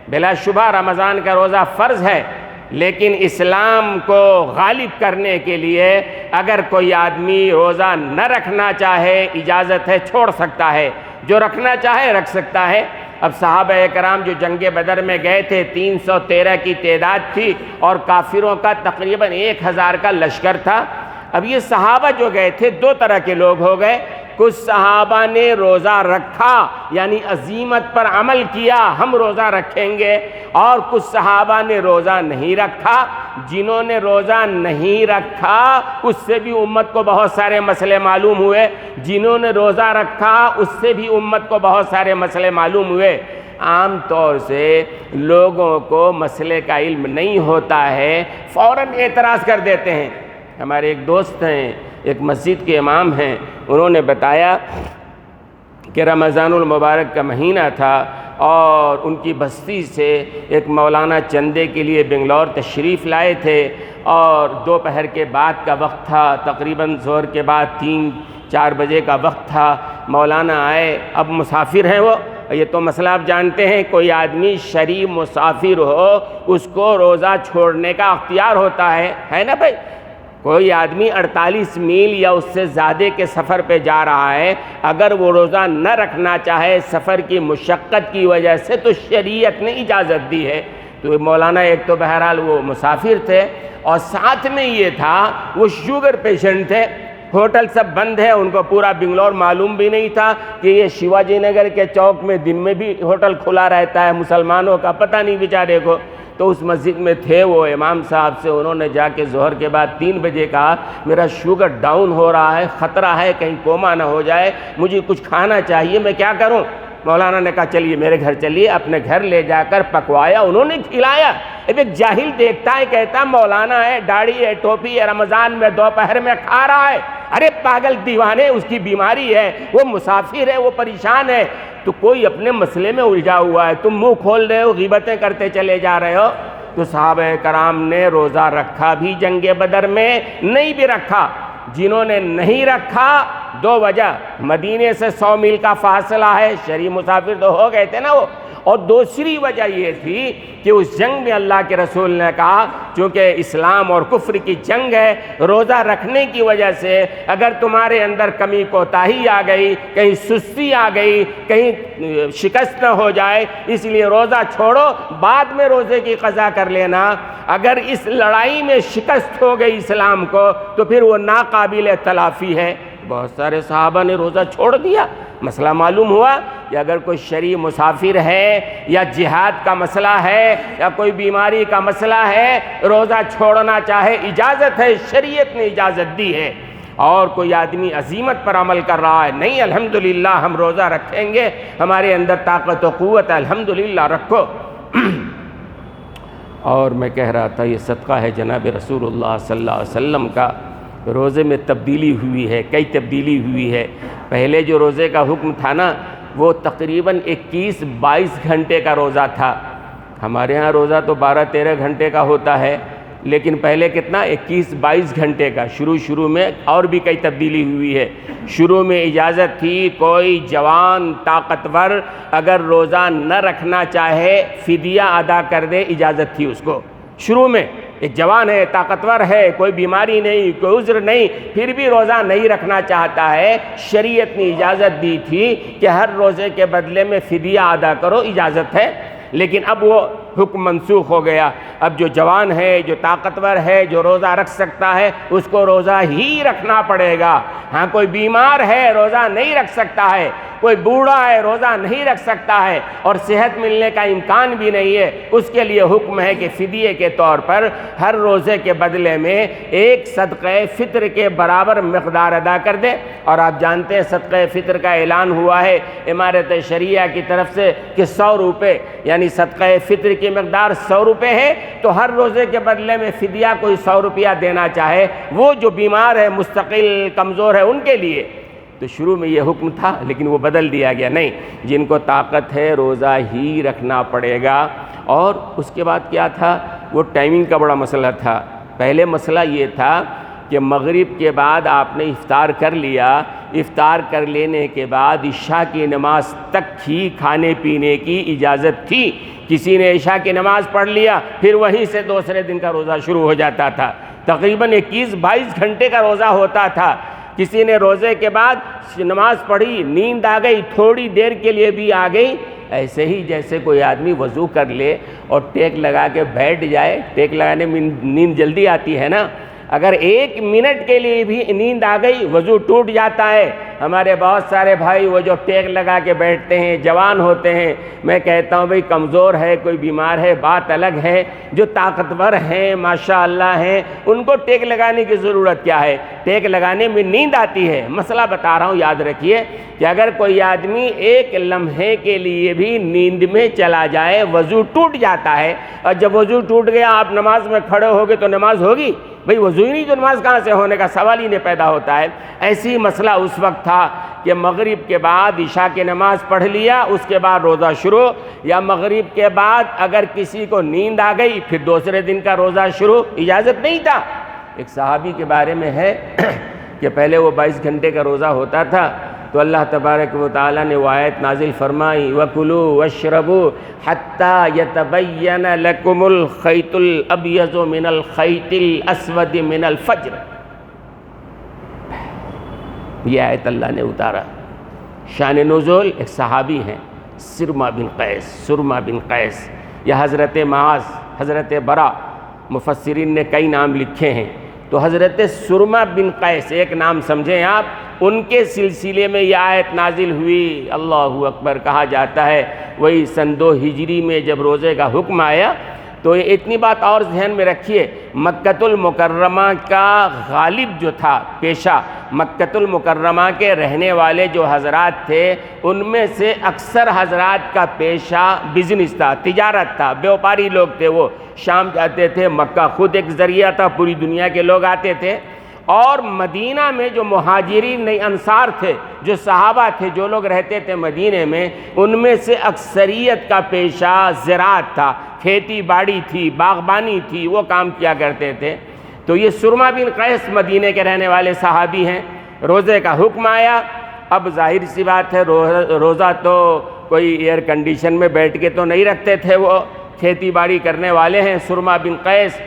بلا شبہ رمضان کا روزہ فرض ہے، لیکن اسلام کو غالب کرنے کے لیے اگر کوئی آدمی روزہ نہ رکھنا چاہے اجازت ہے، چھوڑ سکتا ہے، جو رکھنا چاہے رکھ سکتا ہے۔ اب صحابہ کرام جو جنگ بدر میں گئے تھے 313 کی تعداد تھی، اور کافروں کا تقریباً 1000 کا لشکر تھا۔ اب یہ صحابہ جو گئے تھے دو طرح کے لوگ ہو گئے، کچھ صحابہ نے روزہ رکھا یعنی عزیمت پر عمل کیا، ہم روزہ رکھیں گے، اور کچھ صحابہ نے روزہ نہیں رکھا۔ جنہوں نے روزہ نہیں رکھا اس سے بھی امت کو بہت سارے مسئلے معلوم ہوئے، جنہوں نے روزہ رکھا اس سے بھی امت کو بہت سارے مسئلے معلوم ہوئے۔ عام طور سے لوگوں کو مسئلے کا علم نہیں ہوتا ہے، فوراً اعتراض کر دیتے ہیں۔ ہمارے ایک دوست ہیں، ایک مسجد کے امام ہیں، انہوں نے بتایا کہ رمضان المبارک کا مہینہ تھا، اور ان کی بستی سے ایک مولانا چندے کے لیے بنگلور تشریف لائے تھے، اور دوپہر کے بعد کا وقت تھا، تقریباً ظہر کے بعد 3-4 بجے کا وقت تھا۔ مولانا آئے، اب مسافر ہیں وہ، یہ تو مسئلہ آپ جانتے ہیں، کوئی آدمی شرعی مسافر ہو اس کو روزہ چھوڑنے کا اختیار ہوتا ہے نا بھائی؟ کوئی آدمی 48 میل یا اس سے زیادہ کے سفر پہ جا رہا ہے، اگر وہ روزہ نہ رکھنا چاہے سفر کی مشقت کی وجہ سے، تو شریعت نے اجازت دی ہے۔ تو مولانا ایک تو بہرحال وہ مسافر تھے، اور ساتھ میں یہ تھا وہ شوگر پیشنٹ تھے، ہوٹل سب بند ہے، ان کو پورا بنگلور معلوم بھی نہیں تھا کہ یہ شیواجی نگر کے چوک میں دن میں بھی ہوٹل کھلا رہتا ہے مسلمانوں کا، پتہ نہیں بیچارے کو۔ تو اس مسجد میں تھے وہ امام صاحب سے انہوں نے جا کے ظہر کے بعد 3 بجے کہا میرا شوگر ڈاؤن ہو رہا ہے، خطرہ ہے کہیں کوما نہ ہو جائے، مجھے کچھ کھانا چاہیے، میں کیا کروں؟ مولانا نے کہا چلیے میرے گھر چلیے، اپنے گھر لے جا کر پکوایا، انہوں نے کھلایا۔ اب ایک جاہل دیکھتا ہے، کہتا مولانا ہے، داڑھی ہے، ٹوپی ہے، رمضان میں دوپہر میں کھا رہا ہے، ارے پاگل دیوانے، اس کی بیماری ہے، وہ مسافر ہے، وہ پریشان ہے، تو کوئی اپنے مسئلے میں الجھا ہوا ہے، تم منہ کھول رہے ہو، غیبتیں کرتے چلے جا رہے ہو۔ تو صحابہ کرام نے روزہ رکھا بھی جنگ بدر میں، نہیں بھی رکھا۔ جنہوں نے نہیں رکھا، 2 وجہ، مدینے سے 100 میل کا فاصلہ ہے، شرعی مسافر تو ہو گئے تھے نا وہ، اور دوسری وجہ یہ تھی کہ اس جنگ میں اللہ کے رسول نے کہا چونکہ اسلام اور کفر کی جنگ ہے، روزہ رکھنے کی وجہ سے اگر تمہارے اندر کمی کوتاہی آ گئی، کہیں سستی آ گئی، کہیں شکست نہ ہو جائے، اس لیے روزہ چھوڑو، بعد میں روزے کی قضا کر لینا۔ اگر اس لڑائی میں شکست ہو گئی اسلام کو تو پھر وہ ناقابل تلافی ہے۔ بہت سارے صحابہ نے روزہ چھوڑ دیا۔ مسئلہ معلوم ہوا کہ اگر کوئی شرعی مسافر ہے، یا جہاد کا مسئلہ ہے، یا کوئی بیماری کا مسئلہ ہے، روزہ چھوڑنا چاہے اجازت ہے، شریعت نے اجازت دی ہے۔ اور کوئی آدمی عزیمت پر عمل کر رہا ہے، نہیں الحمدللہ ہم روزہ رکھیں گے، ہمارے اندر طاقت و قوت ہے، الحمدللہ رکھو۔ اور میں کہہ رہا تھا یہ صدقہ ہے جناب رسول اللہ صلی اللہ علیہ وسلم کا، روزے میں تبدیلی ہوئی ہے، کئی تبدیلی ہوئی ہے۔ پہلے جو روزے کا حکم تھا نا، وہ تقریباً 21-22 گھنٹے کا روزہ تھا۔ ہمارے ہاں روزہ تو 12-13 گھنٹے کا ہوتا ہے، لیکن پہلے کتنا 21-22 گھنٹے کا۔ شروع میں اور بھی کئی تبدیلی ہوئی ہے۔ شروع میں اجازت تھی کوئی جوان طاقتور اگر روزہ نہ رکھنا چاہے فدیہ ادا کر دے، اجازت تھی اس کو۔ شروع میں ایک جوان ہے، طاقتور ہے، کوئی بیماری نہیں، کوئی عذر نہیں، پھر بھی روزہ نہیں رکھنا چاہتا ہے، شریعت نے اجازت دی تھی کہ ہر روزے کے بدلے میں فدیہ ادا کرو، اجازت ہے۔ لیکن اب وہ حکم منسوخ ہو گیا۔ اب جو جوان ہے، جو طاقتور ہے، جو روزہ رکھ سکتا ہے، اس کو روزہ ہی رکھنا پڑے گا۔ ہاں کوئی بیمار ہے، روزہ نہیں رکھ سکتا ہے، کوئی بوڑھا ہے، روزہ نہیں رکھ سکتا ہے، اور صحت ملنے کا امکان بھی نہیں ہے، اس کے لیے حکم ہے کہ فدیے کے طور پر ہر روزے کے بدلے میں ایک صدقہ فطر کے برابر مقدار ادا کر دے۔ اور آپ جانتے ہیں صدقہ فطر کا اعلان ہوا ہے امارت شریعہ کی طرف سے کہ 100 روپے، یعنی صدقہ فطر کی مقدار 100 روپے ہے، تو ہر روزے کے بدلے میں فدیہ کوئی 100 روپیہ دینا چاہے، وہ جو بیمار ہے، مستقل کمزور ہے، ان کے لیے تو شروع میں یہ حکم تھا، لیکن وہ بدل دیا گیا، نہیں، جن کو طاقت ہے روزہ ہی رکھنا پڑے گا۔ اور اس کے بعد کیا تھا، وہ ٹائمنگ کا بڑا مسئلہ تھا۔ پہلے مسئلہ یہ تھا کہ مغرب کے بعد آپ نے افطار کر لیا، افطار کر لینے کے بعد عشاء کی نماز تک ہی کھانے پینے کی اجازت تھی۔ کسی نے عشاء کی نماز پڑھ لیا، پھر وہیں سے دوسرے دن کا روزہ شروع ہو جاتا تھا، تقریباً 21-22 گھنٹے کا روزہ ہوتا تھا۔ کسی نے روزے کے بعد نماز پڑھی، نیند آ گئی، تھوڑی دیر کے لیے بھی آ گئی، ایسے ہی جیسے کوئی آدمی وضو کر لے اور ٹیک لگا کے بیٹھ جائے، ٹیک لگانے میں نیند جلدی آتی ہے نا، اگر 1 منٹ کے لیے بھی نیند آ گئی وضو ٹوٹ جاتا ہے۔ ہمارے بہت سارے بھائی وہ جو ٹیک لگا کے بیٹھتے ہیں، جوان ہوتے ہیں، میں کہتا ہوں بھئی کمزور ہے، کوئی بیمار ہے، بات الگ ہے، جو طاقتور ہیں ماشاءاللہ ہیں، ان کو ٹیک لگانے کی ضرورت کیا ہے؟ ٹیک لگانے میں نیند آتی ہے۔ مسئلہ بتا رہا ہوں، یاد رکھیے کہ اگر کوئی آدمی 1 لمحے کے لیے بھی نیند میں چلا جائے وضو ٹوٹ جاتا ہے، اور جب وضو ٹوٹ گیا آپ نماز میں کھڑے ہوگے تو نماز ہوگی؟ بھئی وضو ہی نہیں تو نماز کہاں سے ہونے کا سوال ہی نہیں پیدا ہوتا ہے۔ ایسی مسئلہ اس وقت تھا کہ مغرب کے بعد عشاء کی نماز پڑھ لیا، اس کے بعد روزہ شروع، یا مغرب کے بعد اگر کسی کو نیند آ گئی پھر دوسرے دن کا روزہ شروع، اجازت نہیں تھا۔ ایک صحابی کے بارے میں ہے کہ پہلے وہ 22 گھنٹے کا روزہ ہوتا تھا، تو اللہ تبارک و تعالیٰ نے وہ آیت نازل فرمائی وَكُلُوا وَاشْرَبُوا حَتَّى يَتَبَيَّنَ لَكُمُ الْخَيْطُ الْأَبْيَضُ مِنَ الْخَيْطِ الْأَسْوَدِ مِنَ الْفَجْرِ۔ یہ آیت اللہ نے اتارا۔ شان نزول ایک صحابی ہیں سرما بن قیس، یا حضرت معاذ، حضرت برا، مفسرین نے کئی نام لکھے ہیں، تو حضرت سرما بن قیس ایک نام سمجھیں آپ، ان کے سلسلے میں یہ آیت نازل ہوئی، اللہ اکبر کہا جاتا ہے۔ وہی سن 2 ہجری میں جب روزے کا حکم آیا تو اتنی بات اور ذہن میں رکھیے، مکۃ المکرمہ کا غالب جو تھا پیشہ، مکۃ المکرمہ کے رہنے والے جو حضرات تھے ان میں سے اکثر حضرات کا پیشہ بزنس تھا، تجارت تھا، بیوپاری لوگ تھے، وہ شام جاتے تھے، مکہ خود ایک ذریعہ تھا، پوری دنیا کے لوگ آتے تھے۔ اور مدینہ میں جو مہاجرین انصار تھے، جو صحابہ تھے، جو لوگ رہتے تھے مدینہ میں، ان میں سے اکثریت کا پیشہ زراعت تھا، کھیتی باڑی تھی، باغبانی تھی، وہ کام کیا کرتے تھے۔ تو یہ سرما بن قیس مدینہ کے رہنے والے صحابی ہیں۔ روزے کا حکم آیا، اب ظاہر سی بات ہے روزہ تو کوئی ایئر کنڈیشن میں بیٹھ کے تو نہیں رکھتے تھے، وہ کھیتی باڑی کرنے والے ہیں۔ سرما بن قیس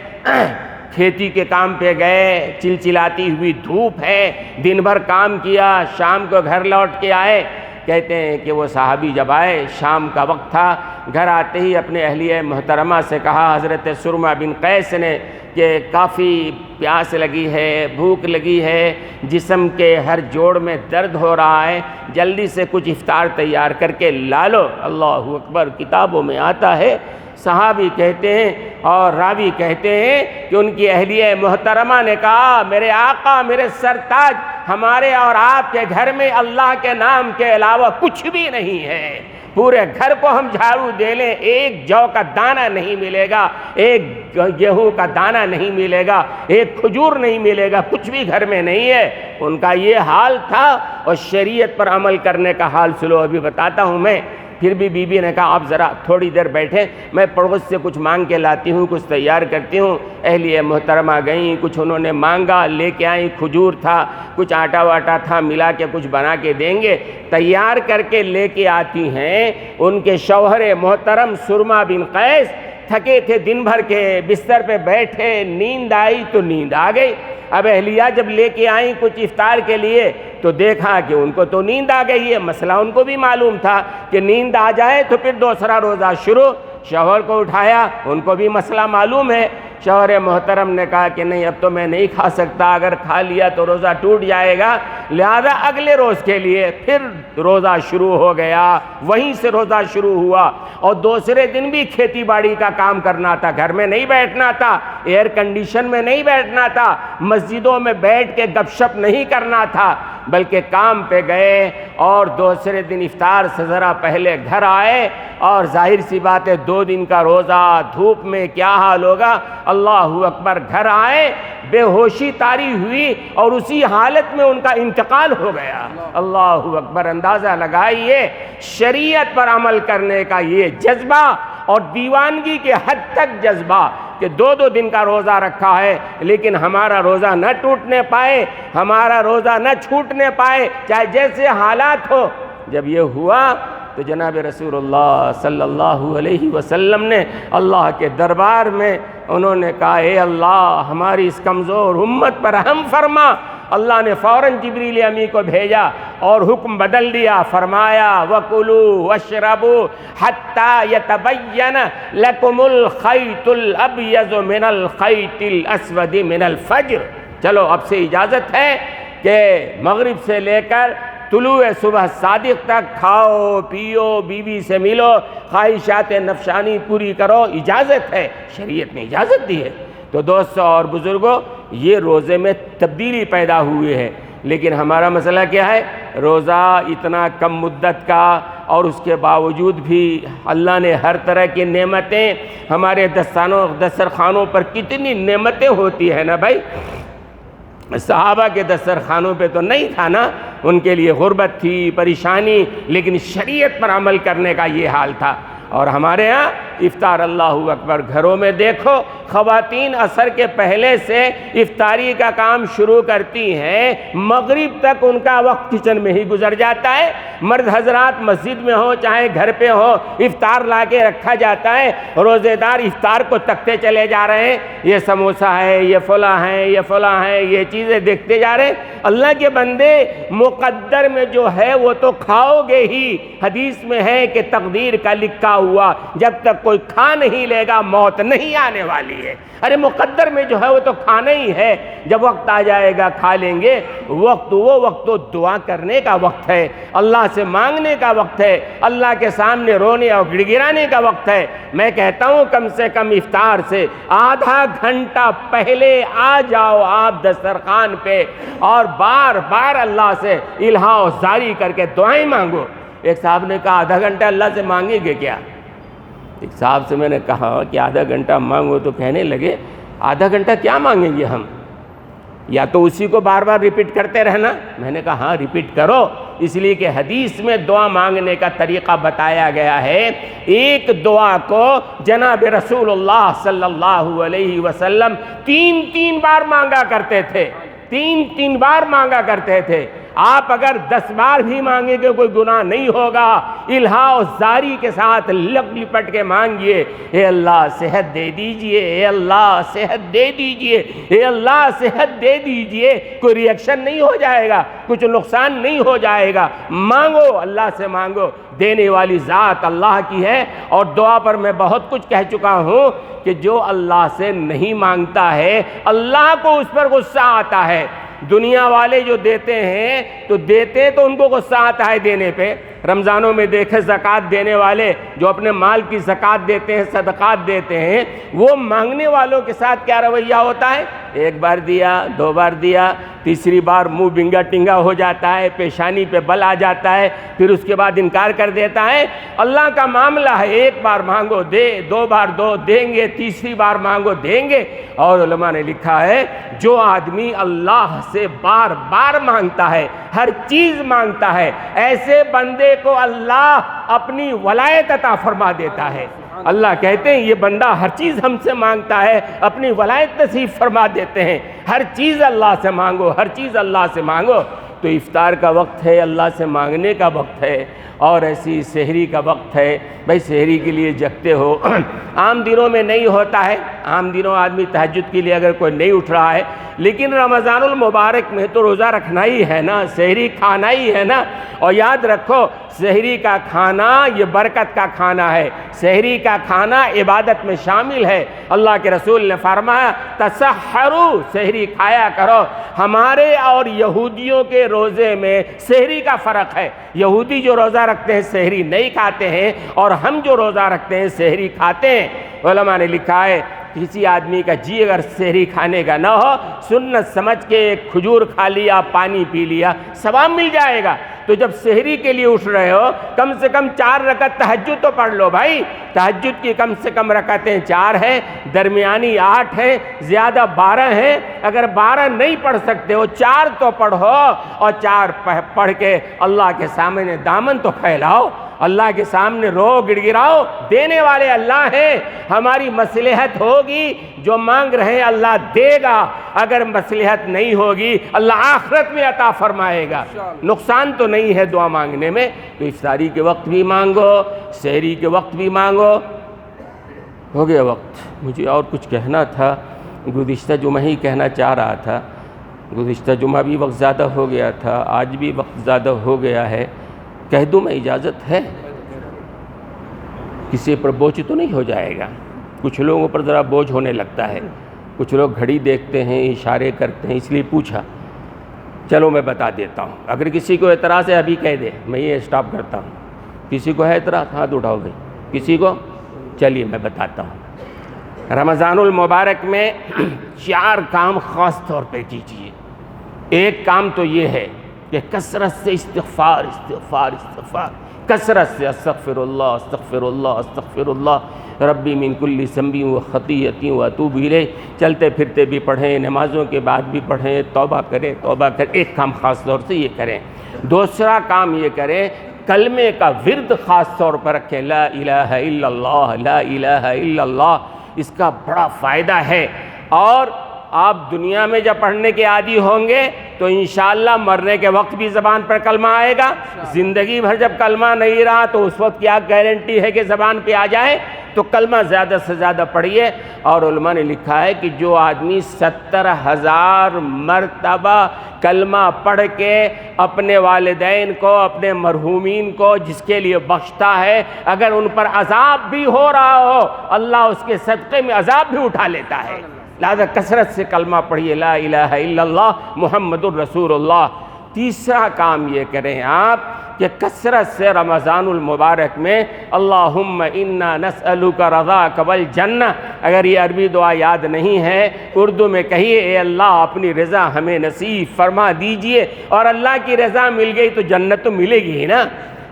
کھیتی کے کام پہ گئے، چلچلاتی ہوئی دھوپ ہے، دن بھر کام کیا، شام کو گھر لوٹ کے آئے۔ کہتے ہیں کہ وہ صحابی جب آئے، شام کا وقت تھا، گھر آتے ہی اپنے اہلیہ محترمہ سے کہا حضرت سرما بن قیس نے کہ کافی پیاس لگی ہے، بھوک لگی ہے، جسم کے ہر جوڑ میں درد ہو رہا ہے، جلدی سے کچھ افطار تیار کر کے لا لو۔ اللہ اکبر، کتابوں میں آتا ہے، صحابی کہتے ہیں اور راوی کہتے ہیں کہ ان کی اہلیہ محترمہ نے کہا میرے آقا، میرے سرتاج، ہمارے اور آپ کے گھر میں اللہ کے نام کے علاوہ کچھ بھی نہیں ہے، پورے گھر کو ہم جھاڑو دے لیں، ایک جو کا دانہ نہیں ملے گا، ایک گیہوں کا دانہ نہیں ملے گا، ایک کھجور نہیں ملے گا، کچھ بھی گھر میں نہیں ہے۔ ان کا یہ حال تھا، اور شریعت پر عمل کرنے کا حال سلو ابھی بتاتا ہوں میں۔ پھر بھی بی بی نے کہا آپ ذرا تھوڑی دیر بیٹھیں، میں پڑوس سے کچھ مانگ کے لاتی ہوں، کچھ تیار کرتی ہوں۔ اہلیہ محترمہ گئیں، کچھ انہوں نے مانگا، لے کے آئیں، کھجور تھا، کچھ آٹا واٹا تھا، ملا کے کچھ بنا کے دیں گے، تیار کر کے لے کے آتی ہیں۔ ان کے شوہر محترم سرما بن قیس تھکے تھے، دن بھر کے بستر پہ بیٹھے، نیند آئی تو نیند آ گئی۔ اب اہلیہ جب لے کے آئیں کچھ افطار کے لیے تو دیکھا کہ ان کو تو نیند آ گئی ہے، مسئلہ ان کو بھی معلوم تھا کہ نیند آ جائے تو پھر دوسرا روزہ شروع۔ شوہر کو اٹھایا، ان کو بھی مسئلہ معلوم ہے۔ شوہر محترم نے کہا کہ نہیں اب تو میں نہیں کھا سکتا، اگر کھا لیا تو روزہ ٹوٹ جائے گا، لہذا اگلے روز کے لیے پھر روزہ شروع ہو گیا۔ وہیں سے روزہ شروع ہوا، اور دوسرے دن بھی کھیتی باڑی کا کام کرنا تھا، گھر میں نہیں بیٹھنا تھا، ایئر کنڈیشن میں نہیں بیٹھنا تھا، مسجدوں میں بیٹھ کے گپ شپ نہیں کرنا تھا۔ بلکہ کام پہ گئے اور دوسرے دن افطار سے ذرا پہلے گھر آئے، اور ظاہر سی بات ہے 2 دن کا روزہ دھوپ میں کیا حال ہوگا۔ اللہ اکبر، گھر آئے، بے ہوشی طاری ہوئی اور اسی حالت میں ان کا انتقال ہو گیا۔ اللہ اکبر، اندازہ لگائیے شریعت پر عمل کرنے کا یہ جذبہ اور دیوانگی کے حد تک جذبہ کہ 2 دن کا روزہ رکھا ہے لیکن ہمارا روزہ نہ ٹوٹنے پائے، ہمارا روزہ نہ چھوٹنے پائے، چاہے جیسے حالات ہو۔ جب یہ ہوا تو جناب رسول اللہ صلی اللہ علیہ وسلم نے اللہ کے دربار میں انہوں نے کہا، اے اللہ ہماری اس کمزور امت پر رحم فرما۔ اللہ نے فوراً جبریل امی کو بھیجا اور حکم بدل دیا، فرمایا وَكُلُوا وَاشْرَبُوا حَتَّى يَتَبَيَّنَ لَكُمُ الْخَيْطُ الْأَبْيَضُ مِنَ الْخَيْطِ الْأَسْوَدِ مِنَ الْفَجْرِ۔ چلو اب سے اجازت ہے کہ مغرب سے لے کر طلوع صبح صادق تک کھاؤ پیو، بیوی سے ملو، خواہشات نفسانی پوری کرو، اجازت ہے، شریعت نے اجازت دی ہے۔ تو دوستو اور بزرگوں، یہ روزے میں تبدیلی پیدا ہوئی ہے، لیکن ہمارا مسئلہ کیا ہے؟ روزہ اتنا کم مدت کا، اور اس کے باوجود بھی اللہ نے ہر طرح کی نعمتیں ہمارے دسترخوانوں پر کتنی نعمتیں ہوتی ہیں نا بھائی۔ صحابہ کے دسترخوانوں پہ تو نہیں تھا نا، ان کے لیے غربت تھی، پریشانی، لیکن شریعت پر عمل کرنے کا یہ حال تھا۔ اور ہمارے ہاں افطار، اللہ اکبر، گھروں میں دیکھو خواتین عصر کے پہلے سے افطاری کا کام شروع کرتی ہیں، مغرب تک ان کا وقت کچن میں ہی گزر جاتا ہے۔ مرد حضرات مسجد میں ہو چاہے گھر پہ ہو، افطار لا کے رکھا جاتا ہے، روزے دار افطار کو تکتے چلے جا رہے ہیں، یہ سموسہ ہے، یہ فلاں ہے، یہ فلاں ہے، یہ چیزیں دیکھتے جا رہے ہیں۔ اللہ کے بندے، مقدر میں جو ہے وہ تو کھاؤ گے ہی، حدیث میں ہے کہ تقدیر کا لکھا ہوا جب تک کوئی کھا نہیں لے گا موت نہیں آنے والی ہے۔ ارے مقدر میں جو ہے وہ تو کھانا ہی ہے، جب وقت آ جائے گا کھا لیں گے۔ وقت تو دعا کرنے کا وقت ہے، اللہ سے مانگنے کا وقت ہے، اللہ کے سامنے رونے اور گڑ گڑانے کا وقت ہے۔ میں کہتا ہوں کم سے کم افطار سے آدھا گھنٹہ پہلے آ جاؤ آپ دسترخوان پہ، اور بار بار اللہ سے الہا و زاری کر کے دعائیں مانگو۔ ایک صاحب نے کہا آدھا گھنٹہ اللہ سے مانگیں گے کیا؟ ایک صاحب سے میں نے کہا کہ آدھا گھنٹہ مانگو، تو کہنے لگے آدھا گھنٹہ کیا مانگیں گے ہم؟ یا تو اسی کو بار بار ریپیٹ کرتے رہنا۔ میں نے کہا ہاں ریپیٹ کرو، اس لیے کہ حدیث میں دعا مانگنے کا طریقہ بتایا گیا ہے۔ ایک دعا کو جناب رسول اللہ صلی اللہ علیہ وسلم 3 بار مانگا کرتے تھے، 3 بار مانگا کرتے تھے۔ آپ اگر 10 بار بھی مانگیں گے کوئی گناہ نہیں ہوگا۔ الہا و زاری کے ساتھ لپٹ کے مانگیے، اے اللہ صحت دے دیجئے، اے اللہ صحت دے دیجئے، اے اللہ صحت دے دیجئے۔ کوئی ری ایکشن نہیں ہو جائے گا، کچھ نقصان نہیں ہو جائے گا۔ مانگو، اللہ سے مانگو، دینے والی ذات اللہ کی ہے۔ اور دعا پر میں بہت کچھ کہہ چکا ہوں کہ جو اللہ سے نہیں مانگتا ہے اللہ کو اس پر غصہ آتا ہے۔ دنیا والے جو دیتے ہیں تو ان کو غصہ آتا ہے دینے پہ۔ رمضانوں میں دیکھے زکوٰۃ دینے والے جو اپنے مال کی زکوٰۃ دیتے ہیں، صدقات دیتے ہیں، وہ مانگنے والوں کے ساتھ کیا رویہ ہوتا ہے؟ 1 بار دیا، 2 بار دیا، تیسری بار منہ بنگا ٹنگا ہو جاتا ہے، پیشانی پہ بل آ جاتا ہے، پھر اس کے بعد انکار کر دیتا ہے۔ اللہ کا معاملہ ہے 1 بار مانگو دے، 2 بار دو دیں گے، تیسری بار مانگو دیں گے۔ اور علماء نے لکھا ہے جو آدمی اللہ سے بار بار مانگتا ہے، ہر چیز مانگتا ہے، ایسے بندے کو اللہ اپنی ولایت عطا فرما دیتا ہے۔ اللہ کہتے ہیں یہ بندہ ہر چیز ہم سے مانگتا ہے، اپنی ولایت نصیب فرما دیتے ہیں۔ ہر چیز اللہ سے مانگو، ہر چیز اللہ سے مانگو۔ تو افطار کا وقت ہے، اللہ سے مانگنے کا وقت ہے، اور ایسی سحری کا وقت ہے۔ بھائی سحری کے لیے جگتے ہو، عام دنوں میں نہیں ہوتا ہے، عام دنوں آدمی تہجد کے لیے اگر کوئی نہیں اٹھ رہا ہے، لیکن رمضان المبارک میں تو روزہ رکھنا ہی ہے نا، سحری کھانا ہی ہے نا۔ اور یاد رکھو سحری کا کھانا یہ برکت کا کھانا ہے، سحری کا کھانا عبادت میں شامل ہے۔ اللہ کے رسول نے فرمایا تسحروا، سحری کھایا کرو۔ ہمارے اور یہودیوں کے روزے میں سحری کا فرق ہے۔ یہودی جو روزہ رکھتے ہیں سحری نہیں کھاتے ہیں، اور ہم جو روزہ رکھتے ہیں سحری کھاتے ہیں۔ علماء نے لکھا ہے کسی آدمی کا جی اگر سحری کھانے کا نہ ہو، سنت سمجھ کے ایک کھجور کھا لیا، پانی پی لیا، ثواب مل جائے گا۔ تو جب سحری کے لیے اٹھ رہے ہو، کم سے کم 4 رکعت تہجد تو پڑھ لو بھائی۔ تہجد کی کم سے کم رکعتیں 4 ہیں، درمیانی 8 ہیں، زیادہ 12 ہیں۔ اگر 12 نہیں پڑھ سکتے ہو، 4 تو پڑھو، اور 4 پڑھ کے اللہ کے سامنے دامن تو پھیلاؤ، اللہ کے سامنے رو گڑ گڑاؤ۔ دینے والے اللہ ہیں، ہماری مصلحت ہوگی جو مانگ رہے ہیں اللہ دے گا، اگر مصلحت نہیں ہوگی اللہ آخرت میں عطا فرمائے گا۔ نقصان تو نہیں ہے دعا مانگنے میں، تو افطاری کے وقت بھی مانگو، سحری کے وقت بھی مانگو۔ ہو گیا وقت، مجھے اور کچھ کہنا تھا، گزشتہ جمعہ ہی کہنا چاہ رہا تھا، گزشتہ جمعہ بھی وقت زیادہ ہو گیا تھا، آج بھی وقت زیادہ ہو گیا ہے، کہہ دوں میں اجازت ہے؟ کسی پر بوجھ تو نہیں ہو جائے گا؟ کچھ لوگوں پر ذرا بوجھ ہونے لگتا ہے، کچھ لوگ گھڑی دیکھتے ہیں، اشارے کرتے ہیں، اس لیے پوچھا۔ چلو میں بتا دیتا ہوں، اگر کسی کو اعتراض ہے ابھی کہہ دے، میں یہ اسٹاپ کرتا ہوں۔ کسی کو ہے اعتراض؟ ہاتھ اٹھاؤ گے؟ کسی کو؟ چلیے میں بتاتا ہوں۔ رمضان المبارک میں 4 کام خاص طور پہ کیجیے۔ ایک کام تو یہ ہے کہ کثرت سے استغفار، استغفار، استغفار، کثرت سے استغفر اللہ، استغفر اللہ، استغفر اللہ ربی من کل ذنب و خطیئۃ و اتوب الیہ، چلتے پھرتے بھی پڑھیں، نمازوں کے بعد بھی پڑھیں، توبہ کریں، توبہ کریں۔ ایک کام خاص طور سے یہ کریں۔ دوسرا کام یہ کریں، کلمے کا ورد خاص طور پر رکھیں، لا الہ الا اللہ، لا الہ الا اللہ، اس کا بڑا فائدہ ہے۔ اور آپ دنیا میں جب پڑھنے کے عادی ہوں گے تو انشاءاللہ مرنے کے وقت بھی زبان پر کلمہ آئے گا۔ زندگی بھر جب کلمہ نہیں رہا تو اس وقت کیا گارنٹی ہے کہ زبان پہ آ جائے؟ تو کلمہ زیادہ سے زیادہ پڑھیے۔ اور علماء نے لکھا ہے کہ جو آدمی 70,000 مرتبہ کلمہ پڑھ کے اپنے والدین کو، اپنے مرحومین کو جس کے لیے بخشتا ہے، اگر ان پر عذاب بھی ہو رہا ہو، اللہ اس کے صدقے میں عذاب بھی اٹھا لیتا ہے۔ لہذا کثرت سے کلمہ پڑھیے، لا الہ الا اللہ محمد الرسول اللہ۔ تیسرا کام یہ کریں آپ کہ کثرت سے رمضان المبارک میں اللہم انا نسألک رضاک والجنہ، اگر یہ عربی دعا یاد نہیں ہے اردو میں کہیے، اے اللہ اپنی رضا ہمیں نصیب فرما دیجئے، اور اللہ کی رضا مل گئی تو جنت تو ملے گی ہی نا۔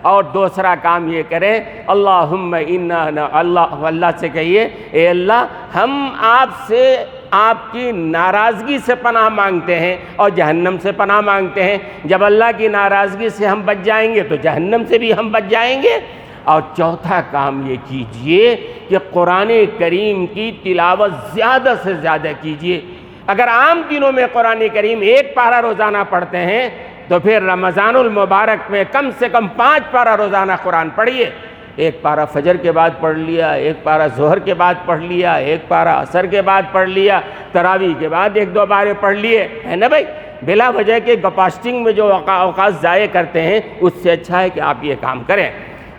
اور دوسرا کام یہ کریں، اللہم انا، اللہ سے کہیے، اے اللہ ہم آپ سے آپ کی ناراضگی سے پناہ مانگتے ہیں اور جہنم سے پناہ مانگتے ہیں۔ جب اللہ کی ناراضگی سے ہم بچ جائیں گے تو جہنم سے بھی ہم بچ جائیں گے۔ اور چوتھا کام یہ کیجئے کہ قرآن کریم کی تلاوت زیادہ سے زیادہ کیجئے۔ اگر عام دنوں میں قرآن کریم 1 پارہ روزانہ پڑھتے ہیں تو پھر رمضان المبارک میں کم سے کم 5 پارہ روزانہ قرآن پڑھیے۔ 1 پارہ فجر کے بعد پڑھ لیا، 1 پارہ ظہر کے بعد پڑھ لیا، 1 پارہ عصر کے بعد پڑھ لیا، تراویح کے بعد 1-2 پارے پڑھ لیے، ہے نا بھائی؟ بلا وجہ کے گپاسٹنگ میں جو اوقات ضائع کرتے ہیں اس سے اچھا ہے کہ آپ یہ کام کریں۔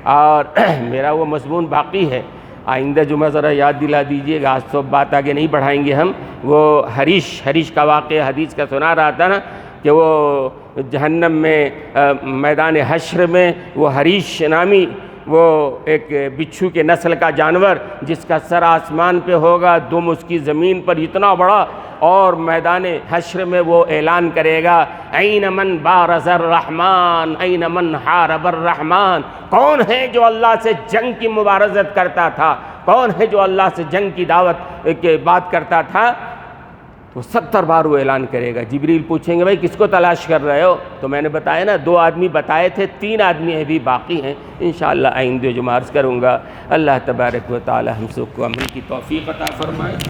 اور میرا وہ مضمون باقی ہے، آئندہ جمعہ ذرا یاد دلا دیجئے گا، آج تو بات آگے نہیں بڑھائیں گے ہم۔ وہ حریش کا واقعہ حدیث کا سنا رہا تھا نا کہ وہ جہنم میں میدان حشر میں وہ حریش نامی وہ ایک بچھو کے نسل کا جانور جس کا سر آسمان پہ ہوگا، دم اس کی زمین پر اتنا بڑا، اور میدان حشر میں وہ اعلان کرے گا، این من بارز الرحمن، این من حارب الرحمن، کون ہے جو اللہ سے جنگ کی مبارزت کرتا تھا، کون ہے جو اللہ سے جنگ کی دعوت کے بات کرتا تھا؟ وہ 70 بار وہ اعلان کرے گا۔ جبریل پوچھیں گے بھائی کس کو تلاش کر رہے ہو؟ تو میں نے بتایا نا 2 آدمی بتائے تھے، 3 آدمی ابھی باقی ہیں، انشاءاللہ آئندہ جمعہ عرض کروں گا۔ اللہ تبارک و تعالی ہم سب کو عمل کی توفیق عطا فرمائے۔